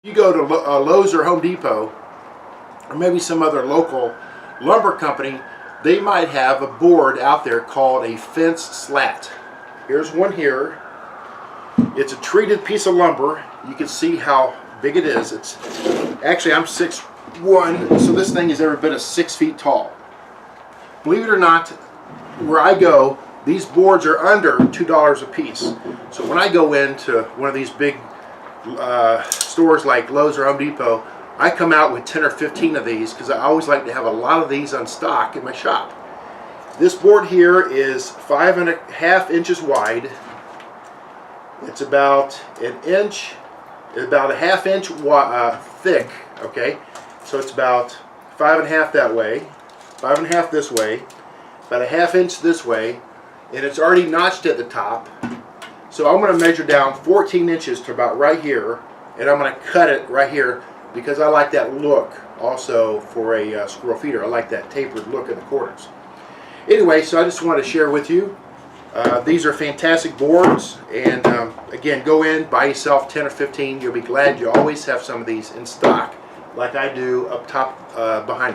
You go to Lowe's or Home Depot, or maybe some other local lumber company, they might have a board out there called a fence slat. Here's one here. It's a treated piece of lumber. You can see how big it is. It's actually, I'm 6'1", so this thing is every bit of 6 feet tall. Believe it or not, where I go, these boards are under $2 a piece. So when I go into one of these big stores like Lowe's or Home Depot, I come out with 10 or 15 of these because I always like to have a lot of these on stock in my shop. This board here is 5.5 inches wide. It's about an inch, about a ½ inch thick. Okay, so it's about 5.5 that way, 5.5 this way, about a ½ inch this way, and it's already notched at the top. So I'm going to measure down 14 inches to about right here, and I'm going to cut it right here because I like that look also for a squirrel feeder. I like that tapered look in the corners. Anyway, so I just wanted to share with you. These are fantastic boards, and again, go in, buy yourself 10 or 15. You'll be glad you always have some of these in stock like I do up top behind me.